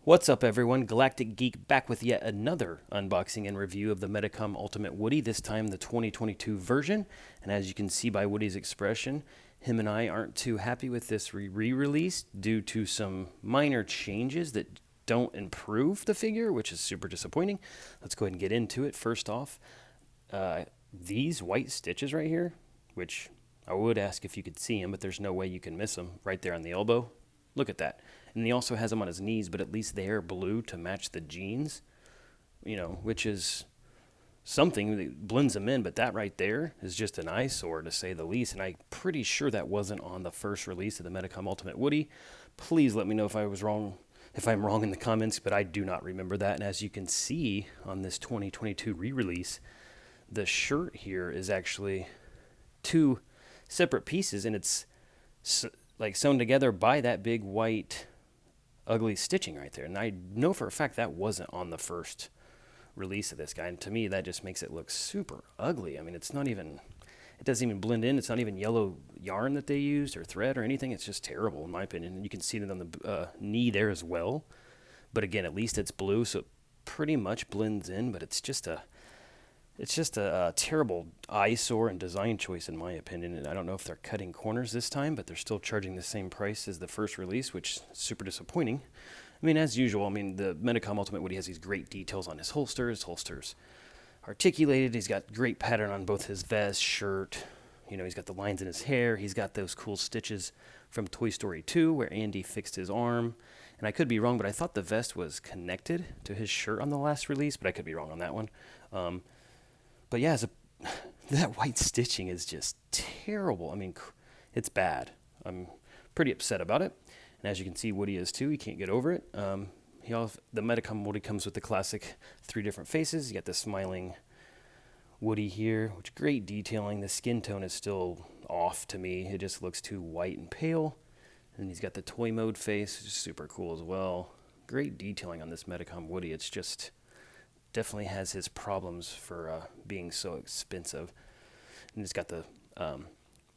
What's up, everyone? Galactic Geek back with yet another unboxing and review of the Medicom Ultimate Woody, this time the 2022 version. And as you can see by Woody's expression, him and I aren't too happy with this re-release due to some minor changes that don't improve the figure, which is super disappointing. Let's go ahead and get into it. First off, these white stitches right here, which I would ask if you could see them, but there's no way you can miss them right there on the elbow. Look at that. And he also has them on his knees, but at least they are blue to match the jeans, which is something that blends them in. But that right there is just an eyesore, to say the least. And I'm pretty sure that wasn't on the first release of the Medicom Ultimate Woody. Please let me know if I was wrong, if I'm wrong in the comments, but I do not remember that. And as you can see on this 2022 re-release, the shirt here is actually two separate pieces, and it's like sewn together by that big white ugly stitching right there. And I know for a fact that wasn't on the first release of this guy, and to me that just makes it look super ugly. I mean, it doesn't even blend in. It's not even yellow yarn that they used or thread or anything. It's just terrible in my opinion. And you can see it on the knee there as well, but again, at least it's blue, so it pretty much blends in. But it's just a terrible eyesore and design choice in my opinion. And I don't know if they're cutting corners this time, but they're still charging the same price as the first release, which is super disappointing. I mean, as usual, the Medicom Ultimate Woody has these great details on his holsters. Holsters articulated. He's got great pattern on both his vest, shirt. He's got the lines in his hair. He's got those cool stitches from Toy Story 2 where Andy fixed his arm. And I could be wrong, but I thought the vest was connected to his shirt on the last release, but I could be wrong on that one. But yeah, that white stitching is just terrible. I mean, it's bad. I'm pretty upset about it. And as you can see, Woody is too. He can't get over it. The Medicom Woody comes with the classic 3 different faces. You got the smiling Woody here, which great detailing. The skin tone is still off to me. It just looks too white and pale. And he's got the toy mode face, which is super cool as well. Great detailing on this Medicom Woody. It's just definitely has his problems for being so expensive. And it's got the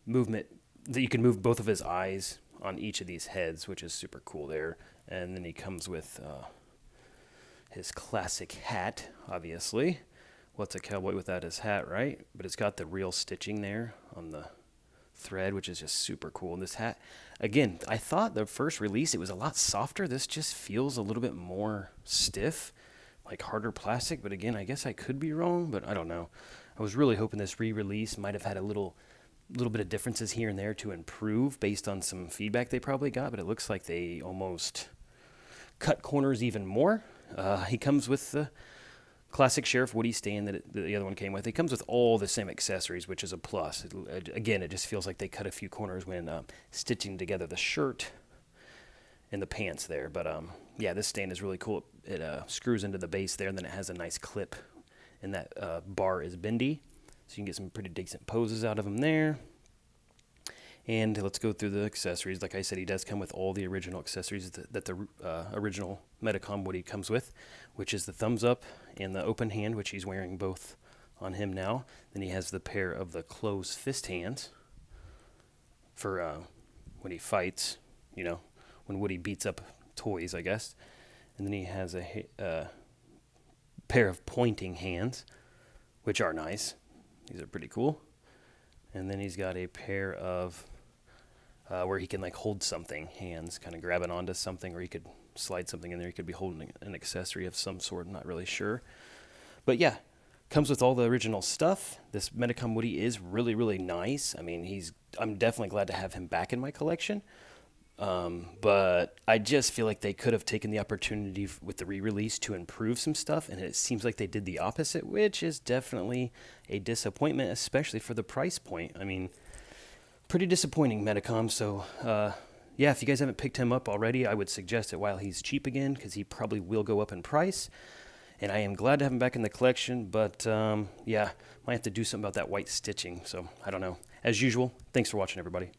movement that you can move both of his eyes on each of these heads, which is super cool there. And then he comes with his classic hat, obviously. What's a cowboy without his hat, right? But it's got the real stitching there on the thread, which is just super cool. And this hat, again, I thought the first release it was a lot softer. This just feels a little bit more stiff, like harder plastic. But again, I guess I could be wrong, but I don't know. I was really hoping this re-release might have had a little bit of differences here and there to improve based on some feedback they probably got, but it looks like they almost cut corners even more. He comes with the classic Sheriff Woody stand that the other one came with. It comes with all the same accessories, which is a plus. Again, it just feels like they cut a few corners when stitching together the shirt and the pants there. But yeah, this stand is really cool. It screws into the base there, and then it has a nice clip, and that bar is bendy, so you can get some pretty decent poses out of him there. And let's go through the accessories. Like I said, he does come with all the original accessories that the original Medicom Woody comes with, which is the thumbs up and the open hand, which he's wearing both on him now. Then he has the pair of the closed fist hands for when he fights, when Woody beats up toys, I guess. And then he has a pair of pointing hands, which are nice. These are pretty cool. And then he's got a pair of where he can like hold something, hands, kind of grabbing onto something, or he could slide something in there. He could be holding an accessory of some sort, I'm not really sure. But yeah, comes with all the original stuff. This Medicom Woody is really, really nice. I mean, I'm definitely glad to have him back in my collection. But I just feel like they could have taken the opportunity with the re-release to improve some stuff, and it seems like they did the opposite, which is definitely a disappointment, especially for the price point. I mean, pretty disappointing, Medicom. So, yeah, if you guys haven't picked him up already, I would suggest it while he's cheap again, because he probably will go up in price. And I am glad to have him back in the collection, but yeah, might have to do something about that white stitching. So, I don't know. As usual, thanks for watching, everybody.